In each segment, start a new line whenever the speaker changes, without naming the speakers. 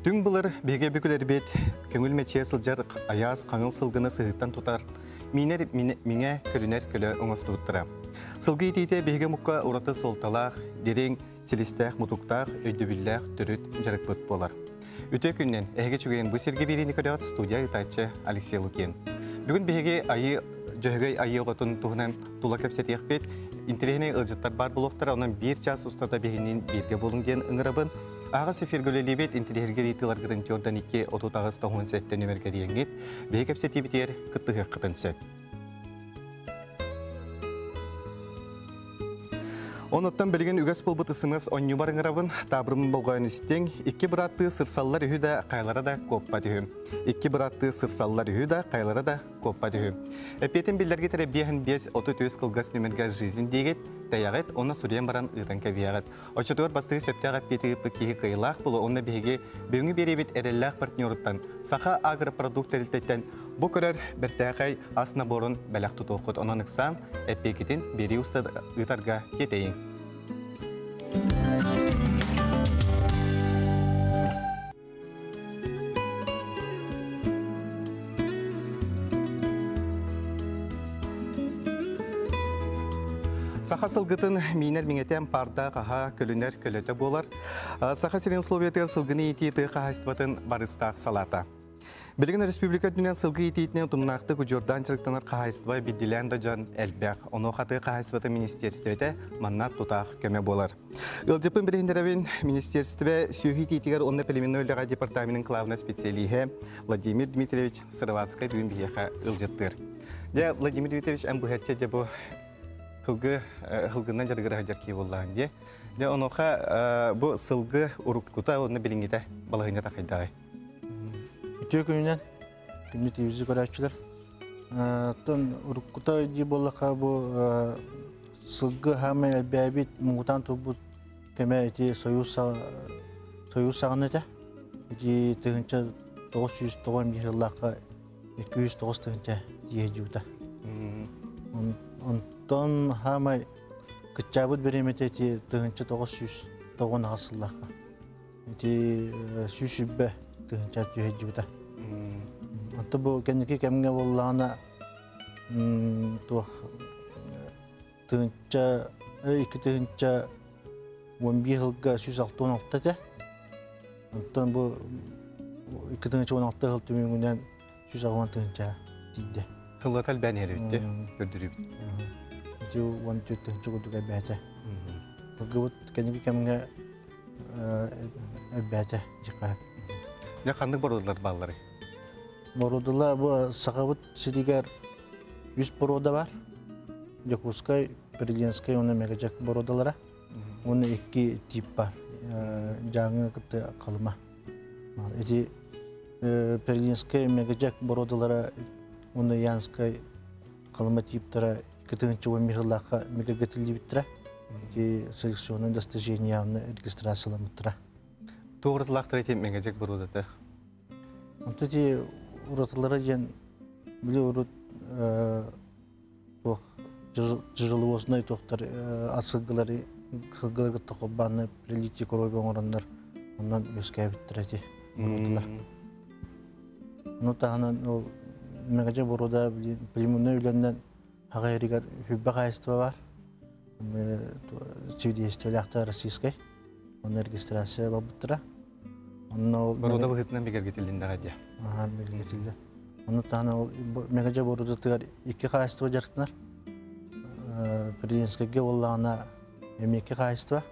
Түң бұлар беге бүкілер бет, көңіл мәче сылжар аяз қаңыл сылғыны сығыттан тұтар. Минер меңе көлінер көлі оңысты ұттыра. Сылғы етейте беге мұққа ұраты солталақ, дерең, селістәқ, мұтуқтақ, өйдібілләқ, түріт, жарық бұт болар. Үте күннен әйге чүгейін бұл серге берейін көріғат студия ұтайчы Алексей Лукин. Бүгін беге жөғей айы оғытын тұғынан тұла көпсет еқпет, интерегіне ұлжыттар бар бұлықтар, онан бір час ұстата бегінен берге болын ден ұңырабын. Аға сефергөлелебет интерьергер етіларғыдың төрдан 2 отутағыз тоғын сәтті нөміргер еңгет, бей кәпсет ебетер күттігі қытын сөп. Оныттан білген үгәс болбыт ысымыз оню барыңырабын табырымын болғайын істен, 2 бұратты сырсаллар үйі да қайлары да көппа дүйім. 2 бұратты сырсаллар үйі да қайлары да көппа дүйім. Әппетін білдерге тәрі бейін 5-30 қылғас нөмірге жизын дегет, таяғет, оны сүрен баран ұйтан кәбияғат. Очытуар бастығы сөптіға әппеті кейі қиылақ бұлы, оны бейге бөңі беребет әрелләқ партнерыттан, сақа агропродуктерілтеттен бұл көрер бір тәқай асына борын бәләқ тұты оқыт. Онан ұқсам, әппекетін бері ұстады ұйтарға кетейін. Саха сылғытын минер меңетен парда қаға көлінер көлеті болар. Саха сирен словиятыр сылғыны етейті қағастыбатын барыстақ салата. Білген республика дүнен сылғы етейтінен тұмнақты күжордан жырықтаныр қағастыбай бедделен да жан әлбәқ. Оны қаты қағастыбаты министерстветі маннат тұтақ көме болар. Үлжіпін біріндерәвен министерстветі сүйі етейтігер онны пелеминолыға департаментінің клавна специалиге Владимир Дмитриевич Сыроватскай дүн бейеқа үлжіттір. Владимир Дмитриевич әмбұхәтче де бұл хылгынан жаргыра хаджар ки боллаан де. Де оноха бу сылгы уруккута оны билингите балагына такайдагы.
Үтө күнүнөн күнү тивизи көрөчүлөр. Тон уруккута ди боллака бу сылгы хаме албабит мугутан тубут кеме эти союз сагыныта. Эти тыгынча 991 жыллакка 209 тыгынча диежута. Онтон хамай кычабыт береметети тыгынча 909 асыллакка. Эти сүшүббе тыгынча жүйежүбүта. Онто бу кенеки кемге боллана тух тыгынча 2 тыгынча 11 жылга 116 те. Онтон бу 2 тыгынча 16 жыл төмөнгүнөн 110 тыгынча тийди.
Хыллатал бәнер өтті, көрдіріп.
Жу 14 жүгірдігі бәті. Бұлғы бұд кәнеге кәміңе бәті жыққап.
Не қандық бородылар балылары?
Бородылар бұл саға бұд сиригер 100 борода бар. Жакускай, Переленскай, оны мәгежек бородылары. Оны 2 тип бар. Жаңы күтті қалыма. Переленскай, мәгежек бородылары Оны Янскай қалыма типтара 2011 жыллаққа мегагетілді біттіра. Селекционный достижение регистрациялымыттыра.
Тоғыртылақтыр етем мегажек бір ұдаты?
Онты де ұратылары жен біле ұрат жырылы осынай тоқтар асығылары қылғыларға тоқыбаны прилити көробе оңырандар ондан өске біттіра де ұратылар. Оны тағынан ол Мегача борода племунна үйләннән хагайригар хүббә кайства бар. Чүдиестеләхтә российской. Оны регистрация бабыттыра. Оны
борода быгытнан бигергетилдинде гадя.
Ага, бигергетилде. Оны таны ол мегача борода тигәр 2 кайства жарктылар. Президентскәгә буллана 2 кайства.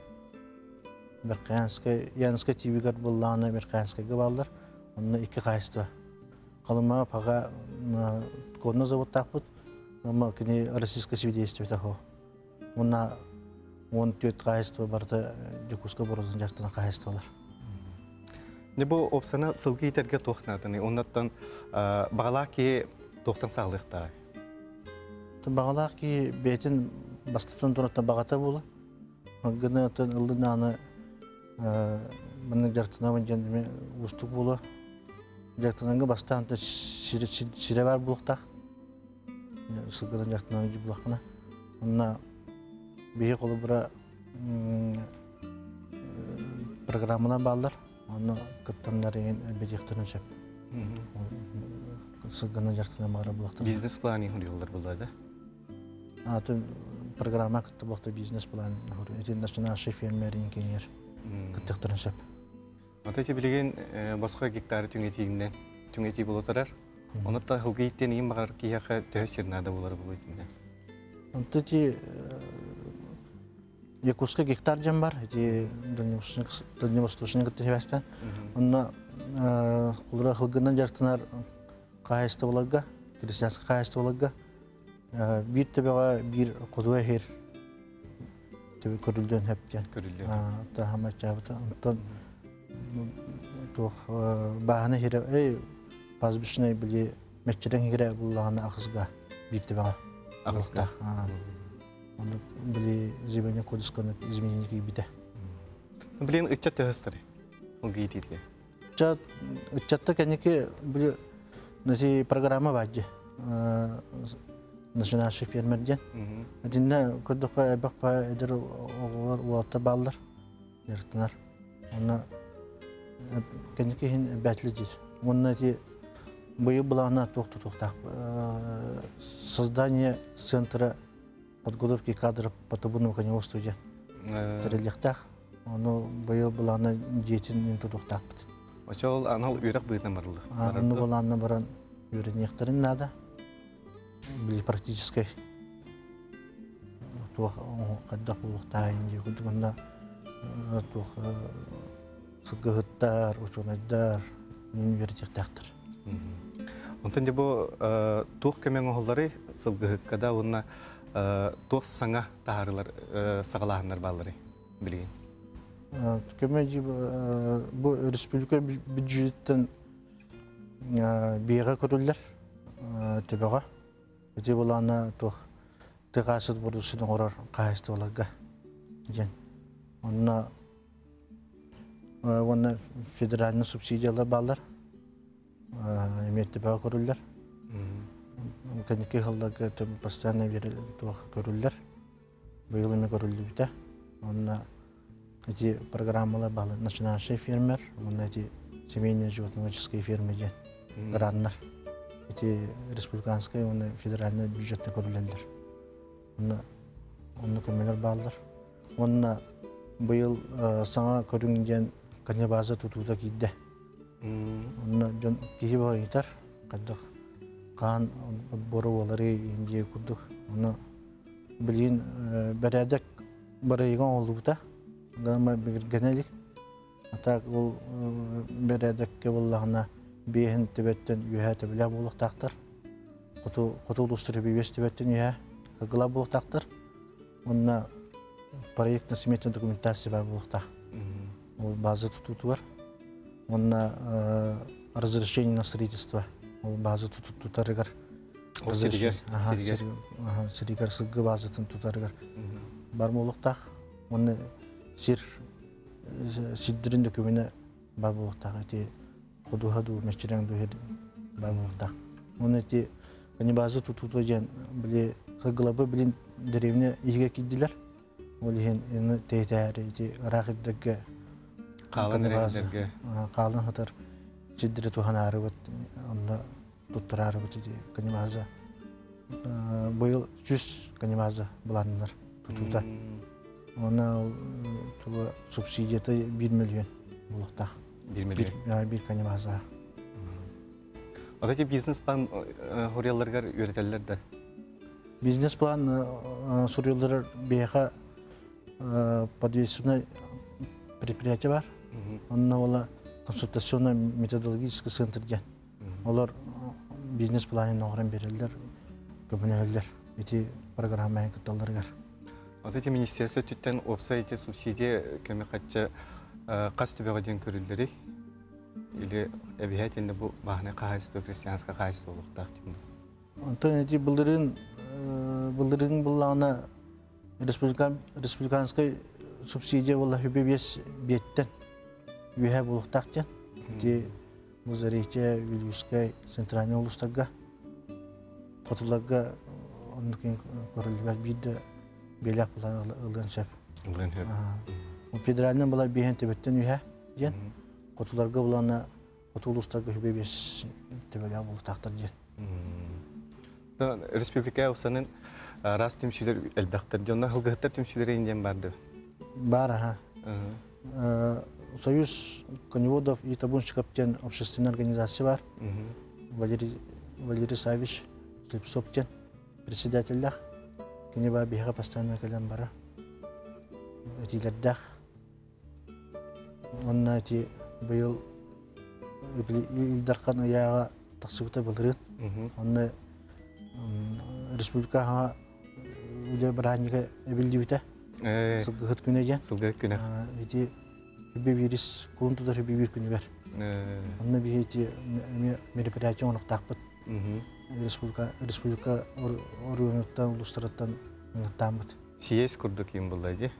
Берканская, Янская тибигар буллана Берканскәгә балдар. Оны 2 кайства. Қалыма паға көріні завод тақпыт, но кені российская свидетельство тақо. Оны 14 қайыстығы барды жүкізгі бұрызын жақтына қайыстығылар.
Не бұл опсаны сылғы етерге тоқтынатыны, оннаттан бағалақ ке тоқтан сағылықтағы?
Бағалақ ке бәйтін бастықтан тұраттан бағата болы. Гүні ұлдың аны мұның жақтына өнден ұстық болы. Жақтананғы бастағында сире бар бұлықтақ. Сылғыдан жақтанан өнден бұлақына. Онына бейі қолы бұра программына бағылар. Onu kıttanların bediklerini söp. Sıgını jartına mağara bulaktır.
Бизнес планы хурьялар булады.
Atın programa kıttı bulakta biznes plan. Etin nasyonal şef fermerin kenyer. Kıttıklarını söp.
Атайча билеген басқа гектары түңетигинден түңети болотарар. Оны та хылгыйттен ийин багар кияка төсернада болар булыйтында.
Эти Якутска гектар жан бар. Эти дальневосточный кыттыхевастан. Онна кулра хылгынан жартынар кайысты боларга, крестьянский кайысты боларга. Bir tebega bir kudua her tebe körüldön hepken.
Көрүлдө.
Ta hama çabıta. Ondan toh bahane here pazbişne bili meççeden here bullağına akızga bir tebega.
Агыска.
Onu bili zibene koduskanı izmeyince gibi de.
Билеген ытча төһөстөр. Хылгыйтитке.
Çatta kendiki bili nasi programa bacı. Nasyonal şef fermerden. Dinle koduk'a bakpa eder oğullar uğatta bağlar. Yırtınar. Ona kendiki hin bətlicidir. Onun eti быйыл булана тоқтақ. Создание центра подготовки кадров по табунному коневодству терелектах. Оно быйыл булана жетин тоқтақ бит.
Очол анал үйрәк быйына марылды.
Аны булана баран үйренектерин нада. Били практической тух каддак булукта инде кудугунда тух сыгыттар, учунайдар, университеттактыр.
Онтан жабо тух көмең оһоллары сылгыһыккада уна тух саңа таарылар сагалаһаннар баллары билген.
Көмөжи бу республика бюджеттен бийга көрүлөр тебега. Эти булана тух тыгасыт бурдусун орор кайысты боларга. Жен. Онна федеральный субсидиялар баллар. Эметтебе көрүлөр. Канеке халларга постоянно көрүлөр. Быйыл эме көрүлдү бите. Онна эти программалар балы начинающий фермер, онна эти семейные животноводческие фермы же граннар. Эти республиканские, онна федеральный бюджетный көрүлөлөр. Онна көмөлөр балдар. Онна быйыл саңа көрүнгөн канебаза тутуда кийде. Онна жон кихи бойтар, каддык кан бору олары инде курдук. Оны билин бередек барыйган олубута. Гама генелик. Атак ол бередекке боллагына бехин тебеттен юхаты биле болуктактыр. Куту устуру бебес тебеттен юха кыгыла болуктактыр. Онна проектный сметный документация бар болукта. Ол база тутутуар. Онна разрешение на строительство. Ол база тутутарыгар. Сиригар сыгы базатын тутарыгар. Бар болуктак. Оны сиддирин документы бар болуктак. Эти кудуха ду меччерен ду бар болуктак. Оны эти база тутуту жан биле сыгылабы билин деревне ийге киддилер. Ол ен тейтәре эти рахиддеге Қалын хатар сиддире туханары бит, онда туттарары бит эти канимаза. Быйыл 100 канимаза буланнар тутуда. Она туга субсидията 1 миллион булуктак.
1 миллион.
Bir канимаза.
Атайча бизнес план хурьяларга үйрөтөлөр да.
Бизнес план сурьялар беха подвесной предприятие бар. Онна ола консультационно-методологический центр ден. Олар бизнес планын оғырын берелдер, көбінелдер. Эти программаен кыталаргар.
Атайча министерство түттен опса эти субсидия көмө катча кас түбөгө ден көрүлдүрү. Или обязательно бу бахне кайсты крестьянская кайсты болуктак дейм.
Онтан эти былдырын буллана республиканской субсидия болла хүбебес беттен үйе болуктак ден. Ти музарейче Вильюскай центральный улустарга котуларга ондукин көрүлбөр бирде белек булан ылган шеп.
Ылган шеп.
Федеральный була бehen тебеттен үйе ден. Kotularga bulana kotulustарга hübebes tebele bulu taktır diye.
Республика усанын раз тümsüler elbaqtar. Jonda hılgıhtар tümsüleri inden bardı.
Бар, ага. Союз коневодов и табунщиков тен общественная организация бар. Валерий Савич Слепцов тен председатель. Кенеба биха постоянно калям бара. Эти ляддах. Он на эти был Илдархан аяга таксыбыта былырын. Он республикага үле бранника эбилди бите. Сылгыт күнө жан.
Сылгыт күнө.
Эти бибирис кунтудар бибир күнү бар. Онна би эти мероприятие онук такпыт. Республика органдардан улустараттан тамбыт.
Съезд курдук ким булды?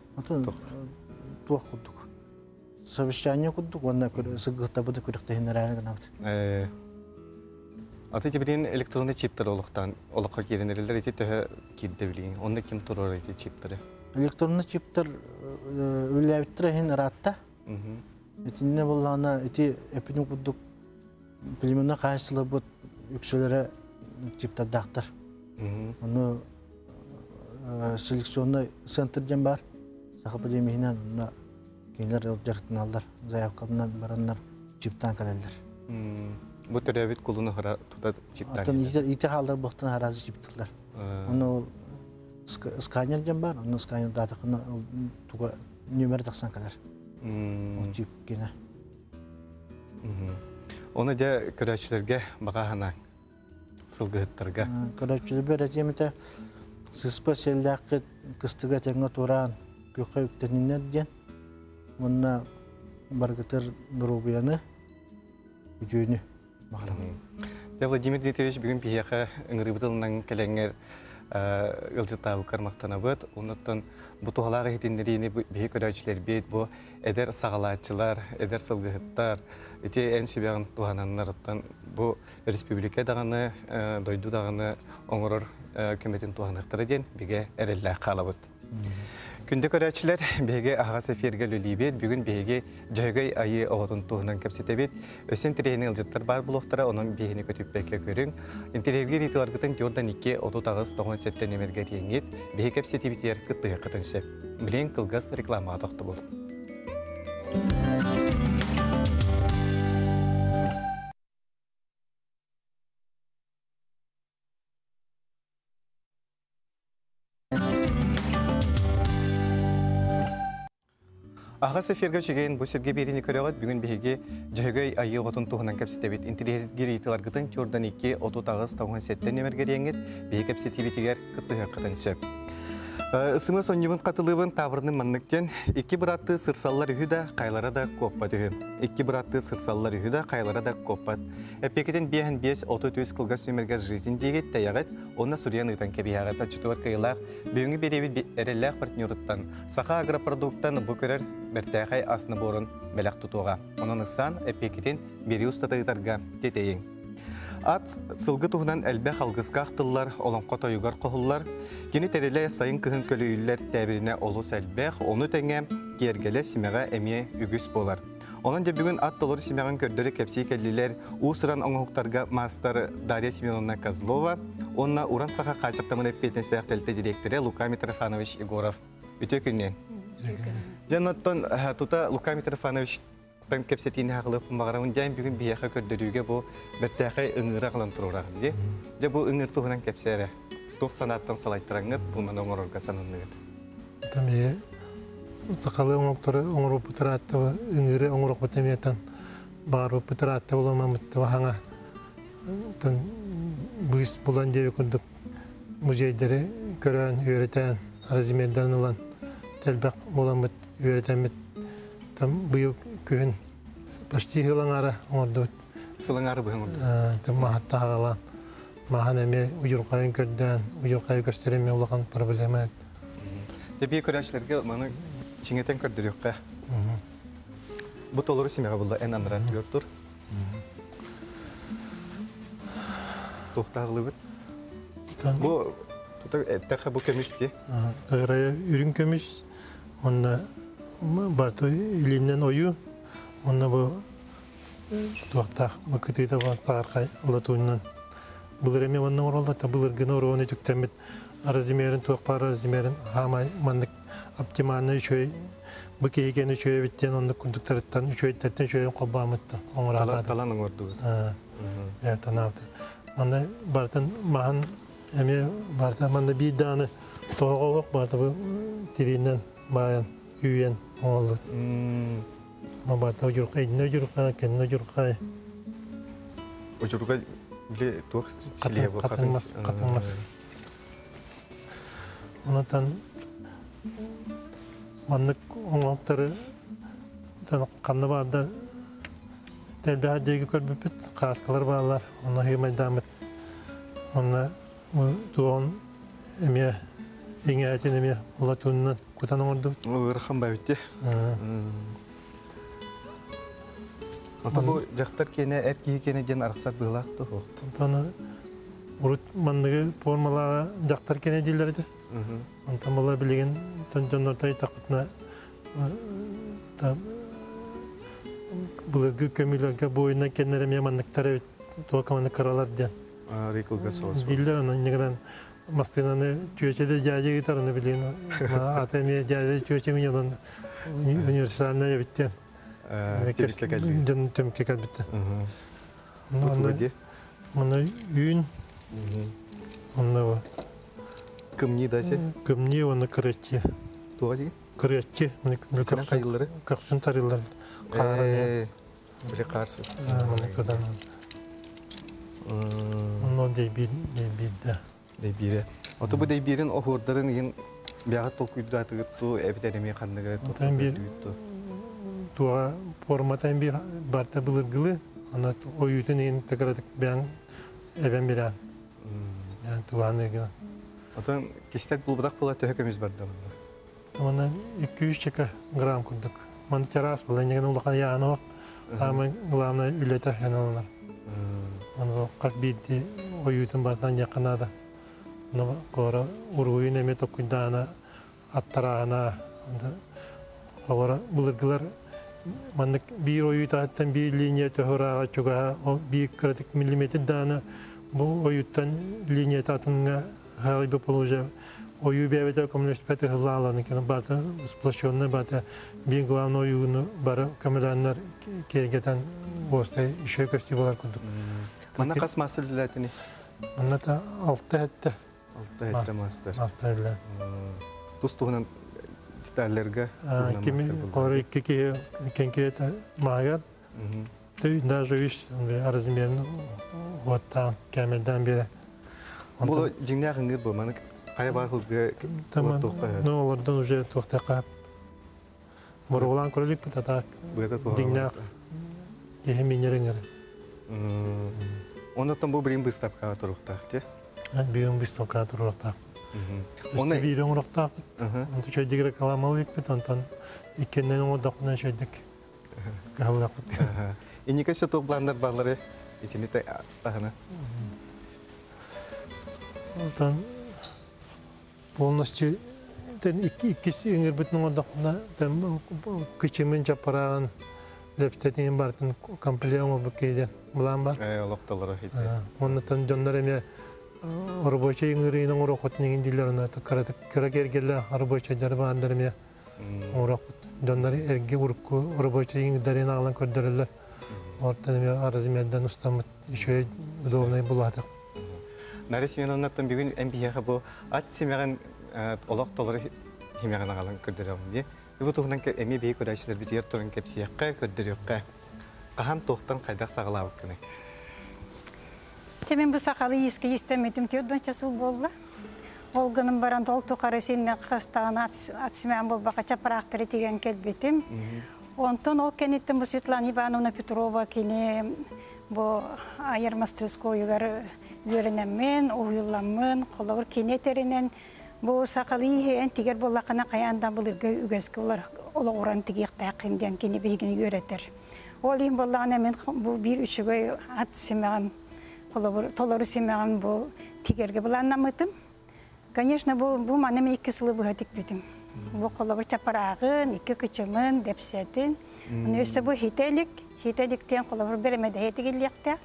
Туох курдук. Совещание курдук, онна сылгытта быды күрөктө генеральный гнабыт.
Аты тибирин электронный чиптер олуктан олукка киренерлер эти төхө кирде билин. Онда ким турар эти чиптери?
Электронный чиптер үләбиттер хин ратта. Этинне буллана эти эпинин курдук билимине кайсылы бут үксөлөрө чиптер дактар. Оны селекционный центрден бар. Сахапы демейнен кейлер жартын алдар, заявкалынан бараннар чиптан калелдер.
Бу төрөбүт кулуну хара туда чиптан.
Атын ите халдар бохтан харазы чиптилер. Оны сканерден бар, оны сканер датыкына туга номер таксан калар. Чип кене.
Оны да көрөчүлөргө бага хана сылгыттарга.
Көрөчүлөр берет эмите сыспа селдакы кыстыга теңе туран көккө үктенинер ден. Мына баргытыр нурубияны үдөнү маграм.
Я Владимир Дмитриевич бүгүн бияка ыңырыбытылынан келеңер ылжытабы кармактанабыт. Онуттан бу тухалага хитиндерини бии көрөчүлөр бейт бу эдер сагалаатчылар, эдер сылгыттар, эти эн сүбөгөн тухананнарыттан бу республика даганы, дойду даганы оңорор көмөтүн туханактары ден биге эрелле калабыт. Күнде көрәчілер беге ағасы ферге лөлейбет, бүгін беге жайгай айы оғытын туғынан кәпсетебет. Өсен тірейінің ылжыттар бар бұлықтыра, оның бегені көтіп бәкке көрің. Интерерге рейтуаргытын Jordan 2 30 тоғын сәттен емерге рейнгет, беге кәпсетебетер күттіғі қытыншы. Білен қылғыз рекламаға тоқты бұл. Ағас эфирге чеген бұл серге беріне көріғат бүгін беге жайгай айы ғотын туғынан кәпсетебет. Интерьергер етіларғытын Jordan 2 30 тоғын сәттен емерге рейнгет, беге кәпсетебетігер күттіғі қытыншы. Ысымы соннебін қатылыбын табырының манныктен 2 бұратты сырсаллар үйді қайлара да көппат үйі. 2 бұратты сырсаллар үйді қайлара да көппат. Әпекетін 5-5 30 қылғас өміргіз жизнь дегет таяғат, оны Суриян ұйтан кәбияғат ачытуар қайлақ, бүйінгі беребет әрелләқ партнерыттан, сақа агропродукттан бұл көрер бәртәқай асыны борын бәләқ тұтуға. Оның ұсан әпекетін бері ұстатығытарға детейін. Ат сылгы туһунан әлбә халгыска ахтыллар, олонқо тойугар қоһуллар, кені тәреле сайын кыһын көлөйүлләр тәбиріне олус әлбәх, оны тәңе кергеле симеға әме үгіс болар. Онан да бүгін ат толыр симеғын көрдері кәпсей кәлілер, ұсыран оңғықтарға мастары Дарья Семеновна Козлова, онна Уран саха қачықтамын әппетін сәқтелті директоры Лука Митрофанович Егоров. Үте күннен. Жанаттан тута Лука Митрофанович Пәм кәпсетіне хақылып мағарамын дәйін бүгін бияқа көрдіруге бұл бәртәқай ұңыры қылан тұрурағын де. Де бұл ұңыр тұғынан кәпсері. Тұқ санаттан салайттыраңыз, бұлман оңырырға санынығыд.
Тәмейе, сақалы оңыр бұтыр атты, ұңыры оңырық бұтаметтен бағар бұтыр атты оламан бұтты бағаңа. Бұйыс бұлан деуі күндік музейдері көрән, үйретән, аразимердерін ұлан тәлбәқ болан бұт, үйретән бұт. Бұйыл күйін почти ғылаңары оңырды бұт.
Сылаңары бұғын ұлды?
Мағатта ағалан. Маған әме ұйырқайын көрден, ұйырқайы көстереме ұлаған проблема.
Дебей көрәшілерге маны чиңетен көрдір өққа. Бұт олыры семеға бұлда ән анырат көрдір. Тоқтағылы бұт. Бұл көміште?
Тағырая үрін көміш. Онда барты илинен ойу. Онда бұл туақта макытыта бастарқай латуннан. Бұлыр еме ванна оралда, бұлыр гына ороғыны түктемет аразимерін, туақпар аразимерін хамай мандық оптимальны үшөй бұке екен үшөй біттен онды күндіктарыттан үшөйттертен үшөйін қолбамытты.
Таланың ордуыз.
Әртан авды. Манда бартын маған әме барта манда бей даны тоға оқ барта бұл тиринен баян үйен оңылды. Ма барта ұжырқа, едіне ұжырқа, кеніне ұжырқа.
Ұжырға біле туақ сіле бұл
Қатыңмас. Онатан мандық оңалықтары қанды барда тәлбі әдегі көрбіппіт, қасқалар бағалар, оны химай дамыт. Оны туғын әме, еңе әтен әме, ұла туынынан күтан оңырды.
Өрхан бәуітте. Ата бұл жақтар кені, әркеге кені ден арқсат бұғылақты оқты.
Оны ұрыт мандығы формалаға жақтар кені дейлерді. Онтан бұла білеген жонлардай тақытына бұлырғы көмілерге бойына кенлеріме мандықтары туға команды қаралар ден.
Рейкілгі соғыс бұл.
Дейлер оны негірен мастығынаны түйечеде жәже гитарыны білген. Атайме жәже түйечемен елін универсалына ебіттен.
Тебіске кәлбі.
Жын төмке кәлбітті.
Бұты бөде?
Мұны үйін. Мұны бұл.
Кімні дасе?
Кімні оны күретке.
Туға деген?
Күретке.
Сенен қайылары?
Қақсын тарилар.
Біле қарсыз.
Мұны көдан. Мұны дейбейді.
Дейбейді. Оты бұл дейбейдің оғырдарын ең бияғат бұл күйді атығытты, әбітәреме қандығы тұқтығы
туға форматайын бір барта бұлырғылы, ана ойытын ең тәкірадық бәң әбән берән. Туғаны егін.
Отын кестер бұл бұдақ бұла төхекіміз барды.
Оны 200 грамм күрдік. Маны терас бұла, еңген ұлыған яғаны оқ, ғамы ғыламына үлеті ән олынар. Оны қас бейді ойытын бартан яқынады. Оны қолары ұрғойын әмет оқыйдағына, аттарағына. Қолары бұлырғылар мандык bir oyuttan bir linye töhörağa çuga o bir kritik milimetre dana bu oyuttan linye tatınga harbi poloja oyu bevete komünistpete hılalarını ki barta splaşonne barta bir главный oyunu bara kamelanlar kergeten bosta işe festivaller kurduk.
Mana kas masuliyetini?
Mana ta 6 hette.
6 hette master.
Masterler.
Tustuğunun detaylarga
kimi qora ikki konkreta magar даже виш размерно вот там камердан бери
бул жиңнагыңы бу маны кай барылгы
ну олардан уже тоқтақап мурулан көрөлүк татак дигнак ехеминереңер
ондан бу бирин выставкага туруктак те
бирин выставкага туруктак
Оны
бирин уруктак онда чөйдүгү каламалык бит онтан икеннен одокуна чөйдүк калак бит
инеке şu toplanlar bağları içini tahana.
Ondan polностью ikisi ingir bütün ordakına tam küçümün çaparağın lepstetin bartın komple onu bakıydı. Bulan var.
Loktaları hiç.
Ondan canlar eme araboyça ingirinin orokotun indiller ona kara gergelle araboyçaları bağırlarım ya. Orokot canları erge urku araboyça ingirlerini alan kördürürler. Ortadan bir arazimlerden ustamı şöyle udobnayı buladık.
Naris men ondan bir gün MBA bu at simegan olaq toları himegan alan kördürüm diye. Bu tuğundan ki MBA ködaşlar bitiyor torun kepsiyakka kördürüyokka. Qahan toqtan qaydak sağlabık kene.
Temen bu sakalı iski istemedim diyor. Çasıl boldu. Olganın baran tol toqarasinne qastağına atsımen bol baqa çaparaktırı tegen kelbetim. Ondan ol kenettim bu Svetlana Ivanovna Petrova kene bu ayırmastıskoyugar yörenemen, oyulamın, kolawır keneterinen bu sakalı en tiger bollaqana qayandan bulurga ügeski ola oran tigek taqindan kene begini yöreter. Olayım bollaqana men bu bir üçüge at semeğim kolawır toları semeğim bu tigerge bulanamadım. Конечно, bu manem iki sılı bu hatik bitim. Bu kolawır çaparağın, iki küçümün, depsetin. Onu üstü bu hitelik, Hitelikten kolabur beremede hetigillikte.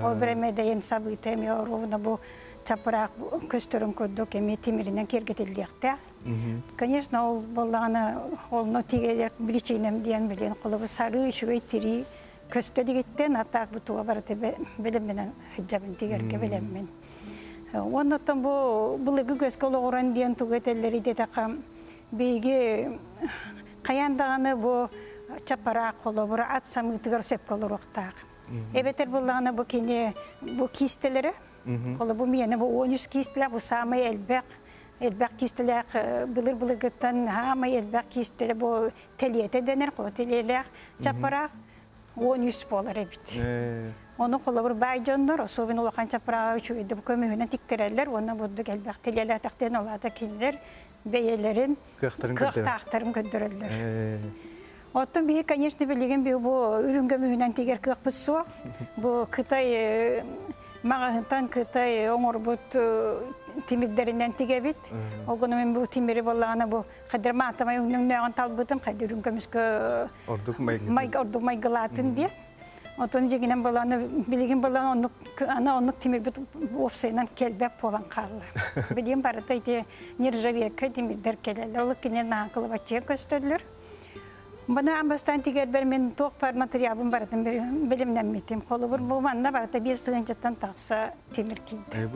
O beremede yen sabıte mi oruna bu çapırak köstürün koduk emi timirinden kergetillikte. Конечно, ол болланы олно тигелек биличинем диен билен колобу сары шуй тири көстө дигиттен атак бутуга барате белемнен хиджабын тигерге белеммен. Оннотон бу булыгы көскө логоран диен тугетелleri де така беге каяндаганы бу чапара колобу ат самытыгар сеп колороктак. Эбетер булланы бу кине бу кистелери колобу мени бу 13 кистелер бу самый элбек Elbek kisteler bılır ama elbek kisteler bu teliyete denir ko teliyeler çapara 13 bolar ebit. Onu kolabur baycanlar o sobin olakan çapara şu bu kömüğüne tiktirerler ona bulduk elbek teliyeler takten olata kinler beyelerin kıhtarım göndürürler. Ottun bir конечно bilgin bir bu ürün kömüğünden tiger kıhpısı bu Kıtay mağahından Kıtay onurbut timidlerinden tigebit. O gün ben bu timiri bollağına bu kadir mağatamay ünlüğün talbıtım kadirün kömüskü orduk maygılatın diye. Otun jeginen bollağına bilgin bollağına onluk timir bit ofsayından kelbek polan kalırlar. Bilgin barata ite nirjaviyaka timidler kelerler. Oluk kine nağıkılı batçıya gösterilir. Bana ambastan tiger ben toq par materyalım baratım bilimden mitim. Kolubur bu manna barata bir sığıncıttan taqsa timir kildi.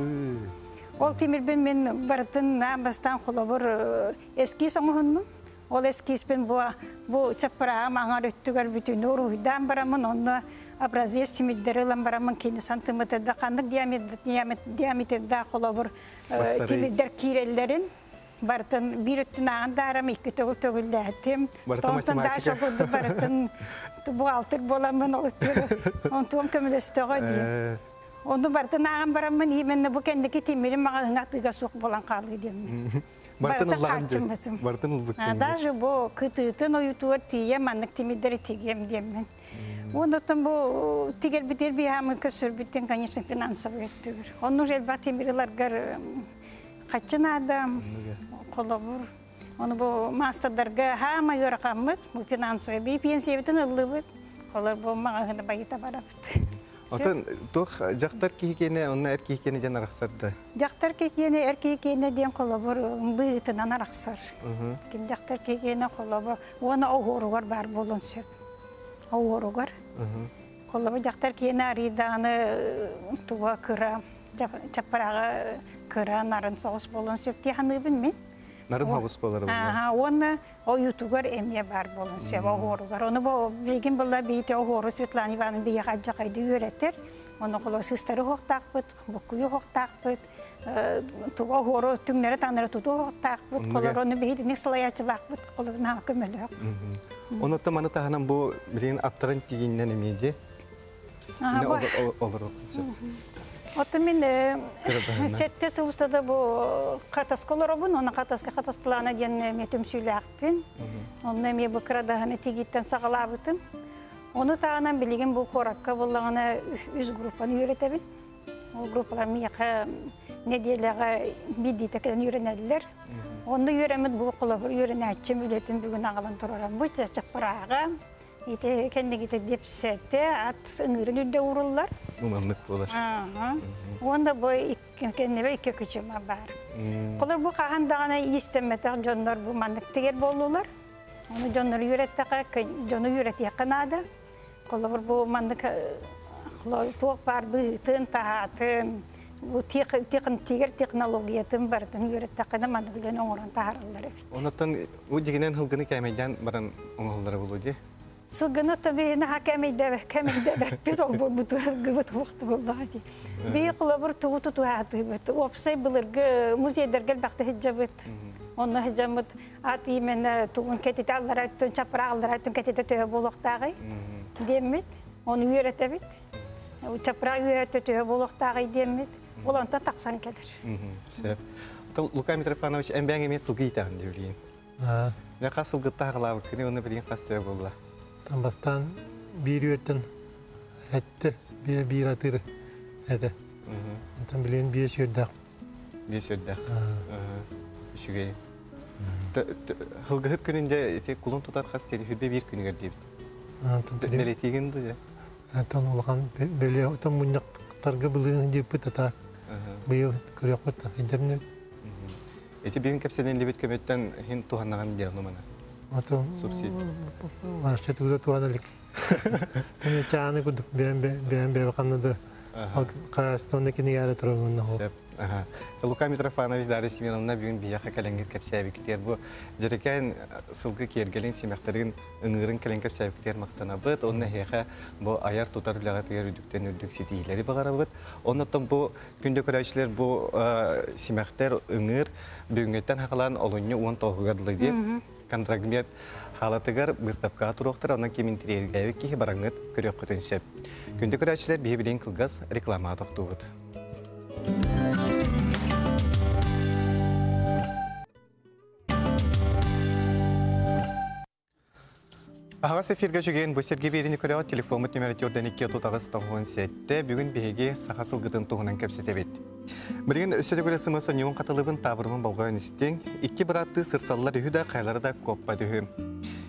Ol timir ben baratın ambastan kolubur eski soğuğunum. Ol eskis ben bu çapara mağar öttüger bütün uruhdan baramın onunla abraziyes timidleri lan baramın kendi santimetrede kandık diametrede kolubur timidler kirellerin. Baratın bir öttün ağında aram iki tövül dağıttım. Tomtan daha çok oldu baratın bu altır bolamın oluturu. Onu tuğum kömülüstü diyeyim. Onu baratın ağam baramın iyi ben bu kendiki timirim ağına tıga soğuk bolan kaldı diyeyim. Baratın kaçımızım. Daha bu kıtıtın oyutuğur tiyem anlık timidleri tiyem diyeyim ben. Ondan bu tiger bitir bir hamı kösür bitten kanyırsın finansa öttüğür. Onu elbette timiriler gar kaçın adam. Kolabur. Onu bu masterlarga hama yorakamız bu finansaya bir pensiyetin ıllıbıt. Kolabur bu mağahını bayıta barabıt.
Otan toh jaktar kihikene onna erkihikene jan araksardı.
Jaktar kihikene erkihikene diyen kolabur bıyıtından araksar. Kin jaktar kihikene kolabur ona oğuru var bar bolun sep. Oğuru var. Kolabur jaktar kihikene aridanı tuva kıra çaparağa kıra narın soğuz bolun sep diye hanı bilmeyin.
Narın havuz baları var.
Aha, onu o YouTuber emye bar bolun sep oğuru var. Onu bu bilgin bulla biyte oğuru Svetlana Ivan'ın bir yakacak aydı öğretir. Onu kolo sisteri hoq takbıt, bukuyu hoq takbıt. Tuva oğuru tümleri tanrı tutu hoq takbıt. Kolor onu biydi nislayacılakbıt. Kolor na kömeli hoq.
Onu da manı tahanan bu bileğin atların tiginden emiydi. Ne olur o?
Otumin sette sılıştada bu kataskolar bun, ona kataskılana diyen metum süylakpin. Onun emi bu kırada hani tigitten sağalabıtım. Onu tağınan bilgin bu korakka bullağına üz grupanı öğretebin. O gruplar miyaka ne diyelega bidi tekeden öğrenediler. Onu öğrenmedi bu kulabur öğrenetçim ületim bugün ağalan turaran bu çaparağa. İte kendi gite depsette at ıngırın üdde vururlar.
Umamlık olur.
Onda bu kendine iki küçüme var. Kolor bu kahandağına istemetek canlar bu mandık tiger bolurlar. Onu canları yürettek, canı yüret yakınada. Kolor bu mandık tuğuk var bıhtın, tahatın. Bu tiger teknolojiyatın barıtın yürettekine mandıkların oğuran taharırlar.
Ondan o jiginen hılgını kaymaydan baran oğulları bulucu.
Sılgını tabii ne hakemi deve bir ol bu gıbıt vakti vallahi. Bir kulabur tuğutu hatı bit. Opsay bilirge muzeyder gel bakta hicabet. Onu hicabet at yemen tuğun ketit allara tün çapra allara tün ketit töhe buluqtağı. Demet onu öğretebit. O çapra öğretöhe buluqtağı demet. Olanta taksan gelir.
Sep. Luka Mitrofanovic en ben emes sılgı itahan diyorlayın. Ne kas sılgı tağılağı kini onu bilin kas töhe bolla.
Bastan bir yörtten etti bir atır ede. Ondan bilen bir şurada.
Bir şurada. Şuraya. Hılgı hep gününde kulun tutar kas teri hübe bir günü gördü. Meletiğin de.
Тон улахан беле отон муньяктарга былыгын деп ата быйыл көрөк бут интернет.
Эти бигин кепсенен лебет көмөттөн хин туханнаган дияны мана.
Ото
Субсидия.
Ваша туда туадалык. Таны чаны кудук бен канада. Кастонда кини яра тургунна хо.
Ага. Лука Митрофанович Дарья Семеновна бүгін бияқа кәләңгер кәпсәбіктер. Бұл жүрекән сылғы кергелін семяқтарын ұңырын кәләңгер кәпсәбіктер мақтана бұд. Онына хеқа бұл аяр тұтар білағатығар үдіктен үдік сетейлері бағара бұд. Оннаттан бұл күнде көрәшілер бұл семяқтар ұңыр бүгінгеттен хақыларын олынны уын тоғығадылы деп. Контрагмет халатыгар бұстапқа тұруқтыр, онан кемінтірергәйі кейі бараңғыт көрек құтыншып. Күнде көрәшілер бейбілен қылғас реклама тоқты бұд. Ағас эфирге жүген бұл серге беріні көрәуі телефомыт нөмірі түрден 2-9-97 бүгін бейге сақасыл ғытын тұғынан көпсеті бет. Бірген өседі көресімі сониуын қатылығын табырмын болғайын істен, 2 біратты сырсалылар үйі да қайлары да көппа дүйім.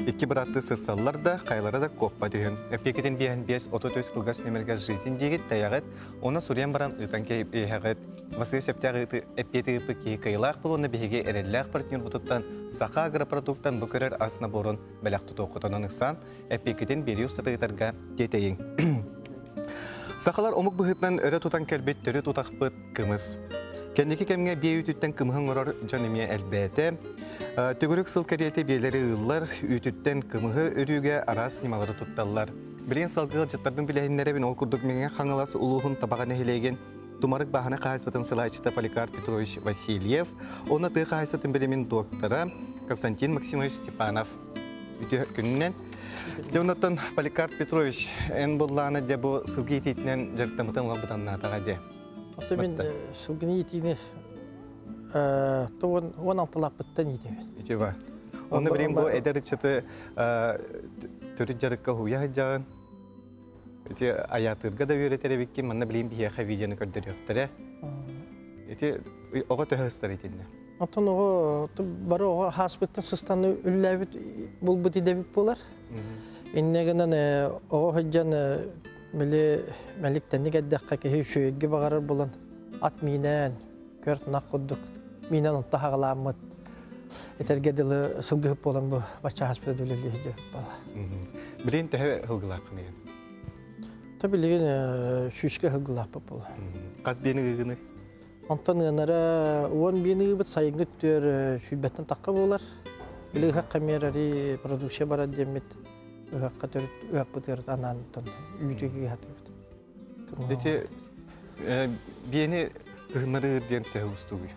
2 біратты сырсалылар да қайлары да көппа дүйім. Әпекетін бейін бес ототөз қылғас нөмірге жизин дегет таяғыт, оны сурен баран ұйтан кейіп ейхағыт. Васылы сөптәғі әппеті үпі кей қайлақ бұл, оны бейге әрелләқ партнер бұтыттан, сақа агропродукттан бұкырар асына борын бәләқ тұты оқытанын ұқсан, әпекетін бері ұстатығытарға детейін. Сақалар омық бұғытнан өрі тұтан кәлбет түрі тұтақпыт кымыз. Кәндекі кәмге бей үтіттен кымығын ұрар жанымия әлбәті. Түгірік сыл кәреті бейлері ұллар үтіттен кымығы үріге арас немалары тұтталар. Білен салғығыл жыттардың біләйінлері бен ол күрдік менге қаңыласы ұлығын табағаны хелеген Тумарык бахана қайыспатын сылайчыта Поликар Петрович Васильев, оны ты қайыспатын білемен доктора Константин Максимович Степанов. Үті күнінен. Jonathan Поликар Петрович, ән болланы де бұл сылғы ететінен жарықтамытын ғалбыдан натаға де.
Ото мен сылғыны етейіне 16 лапыттан етемін.
Ете ба. Оны білем бұл әдәрі чыты түрі жарыққа хуя жағын. Эти аятырга да үйретері бекке, манна білейін бейеқа видеоны көрдері өқтірі. Эти оға төхістер етінде.
Антон оға бары оға хаспыттан сыстаны үлләбіт бұл бұт едебік болар. Иннегінен оға хөджан мәліктенік әддәққа кехе шөйетге бағарар болан. Ат минен, көрт нақ құддық, минен ұнта хағаламыд. Етерге дылы сылдығып болан бұл бача хаспыттан үлелі едебік бала.
Білейін төхі ғылғылақын еген.
Білген шүшке ғылғылақ бұл болу.
Қаз бені ғығыны?
Онтан ғынары оған бені ғыбыт сайынғы түр шүйбеттен таққа болар. Білгі қамерары продукция бара демет. Үғаққа түріт үғақ бұтырыт ананытын үйдегі ғатып.
Эти бені ғынары ғырден төхі ұстуғы?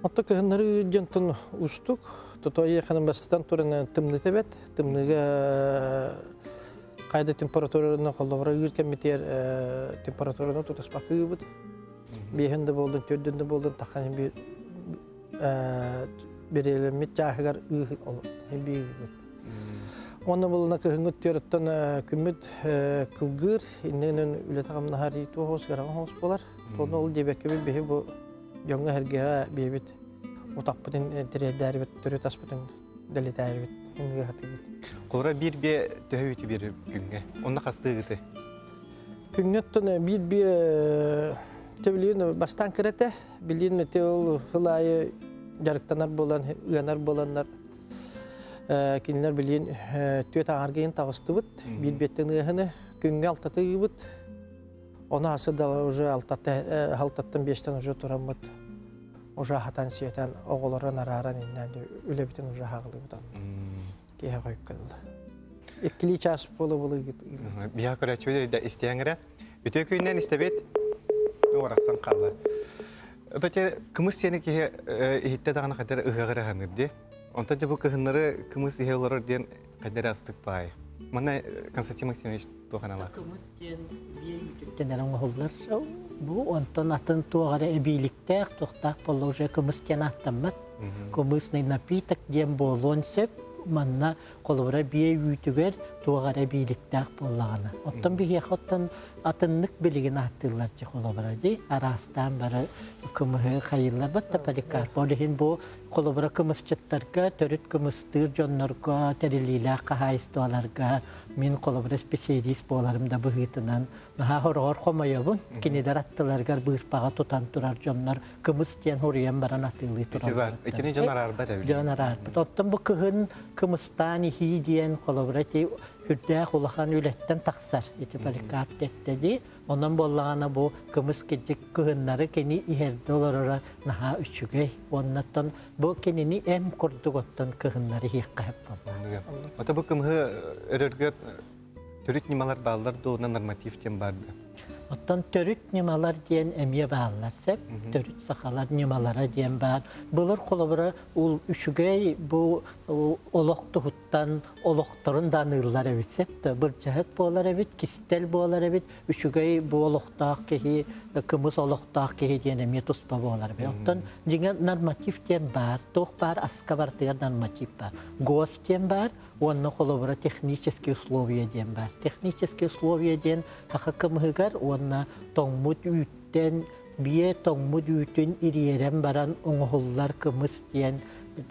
Онта ғынары ғырден ұстуг. Тұтой еқанын бастыдан тұрын тымны тебет. Тымныға қайда температураны қолдавыра үйіркен метер температураны тұтаспақы ғыбыд. Бейхінді болдың, төрдінді болдың, таққанын бір елемет жағығар үйғыд. Оны болына күйіңгі түріттен күміт қылғыр, иннен үлет ағамына ғар ету оғыз, ғараған оғыз болар. Оны ол дебекке біл бейі бұл жоңға әргеға бейбіт отақпытын тірелдәрі біт, түрі таспытын дәлетәрі біт.
Қолыра бір бе төхі өте бір күнге. Онына қасты ғыты?
Күнге тұны бір бе тәбілейін бастан кірәті. Білейін мәте ол ғылайы жарықтанар болан, ұянар боланар. Кенілер білейін төт ағаргейін тағысты бұд. Бір беттің ғыны күнге алтаты бұд. Оны асырда уже алтаттан бештен уже тұран бұд. Уже хатан сүйетен оғыларан араран иннәді үлебітін уже хағылы бұдан. Кейе қойып қылды. Еккілі часып болы күті.
Бия көрәтші өйді істейіңірі. Өте күйінен істебет, орақсан қалды. Өте күміс сені кейе ехетті дағына қадар ұғағыры ғанырды. Онтан жа бұл күйінлері күміс ехе олар ден қадар астық бай. Мана Константин Максимович тоғанала.
Күміс ден бие үтіктен оңғылдар. Бұл онтан атын туғары әбейліктәк, тоқтақ болу же күміс ден аттамат. Күмісный напиток ден болуын сөп, манна қолыбыра бие үйтігер туғары әбейліктәк болағаны. Оттан бие қоттан атынлық білігін аттылар же қолыбыра дей. Арастан бары күмігі қайылар бәтті Поликар. Болығын бұл kolobra kımısçıtlarga, törüt kımıstır jonlarga, terilila kahaystolarga, min kolobra spesialist bolarım da bu hıtınan. Naha horor xomayabun, kinidar attılargar bırpağa tutan turar jonlar, kımıs diyen horiyen baran atılı turar.
İkini jonar arba da bile.
Jonar arba. Ottan bu kıhın kımıstan ihi diyen kolobra ti hüddä hulahan ületten taksar. İti palikart dedi. Ondan bollağına bu kımız gecik kıhınları keni iherde olara naha üçügey. Ondan bu kenini em kurduk ottan kıhınları hiyakka hep oldu.
Ota bu kımhı örörgöt törüt nimalar bağlar doğuna normatif tem bardı.
Ottan törüt nimalar diyen emiye bağlar sep, törüt sakalar nimalara diyen bağlar. Bulur kolabara ul üçügey bu oloktu huttan oloktorun danırlar evet sep de bırcahık boğalar evet, kistel boğalar evet, üçügey bu oloktağ kehi, kımız oloktağ kehi diyen emiye tuspa boğalar evet. Ottan jinga normatif diyen bağlar, toğ bağlar aska var diyen normatif bağlar. Goz diyen bağlar, onunla kolabara технические условия diyen bağlar. Технические условия diyen haka kımhıgar, onunla toğmut ütten, biye toğmut ütten iriyeren baran oğullar kımız diyen,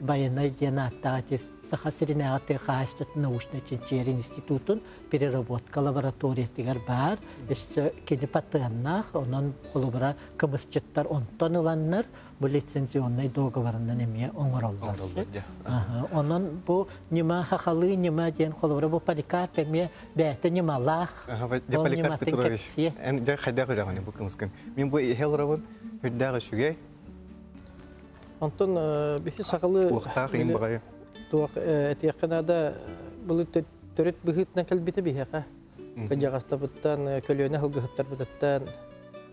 bayanay diyen attağıtız, Сахасирин агаты хаштат научно-чинчер институтун переработка лабораториятыгар бар. Эссе кени паттыганнах, онон холобара кымысчыттар онтон ыланнар, бу лицензионный договорунан эмие оңороллар. Онон бу нима хахалы, нима диен холобара бу поликарп эмие бәті нималах.
Поликарп Петрович, жа хайда көрәгәне бу кымыскын. Мен бу хелрабын хүддәгә шүгәй.
Онтон бихи сакалы
Уктаа кыйын багай.
Туак этиякканада бул төрөт быхытна келбите бихека. Кыжагастабыттан көлөнө хылгыттар бытаттан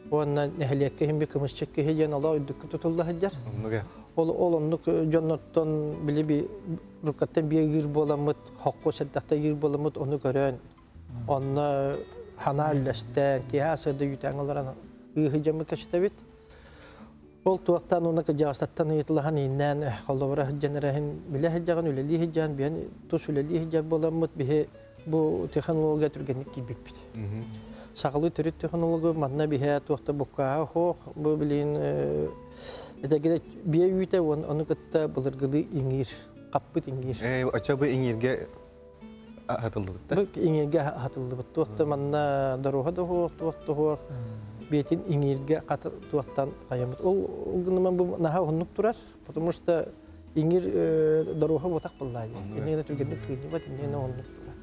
онна нехлекке хим бекмышчекке хеген ала үдүк тутулла хаджар. Ол оннук жонноттон билиби рукаттан бийгир боламыт, хакко сеттакта гир боламыт ону көрөн. Онна хана үллестен киясыды ютаңаларан ыхыжамы качтабит. Ол туактан уна кыжагастаттан ыйтылахан иннен холлобра хыжжанарахин биле хыжжаган үлели хыжжан биен тус үлели хыжжак боламыт бихе бу технология түргенник кибиппит. Сагылы төрөт технология манна бихе туакта букка хох бу билин этегеде бие үйте ону кытта былыргылы иңир каппыт иңир.
Ача бу иңирге атылды бит.
Бу иңирге атылды бит. Туакта манна дорога да хох туакта хох бетин иңирге каты туактан каямыт. Ол гыныман бу наха хоннук турар, потому что иңир дорога ботак буллай. Инене түргенник кыйны бат, инене хоннук турар.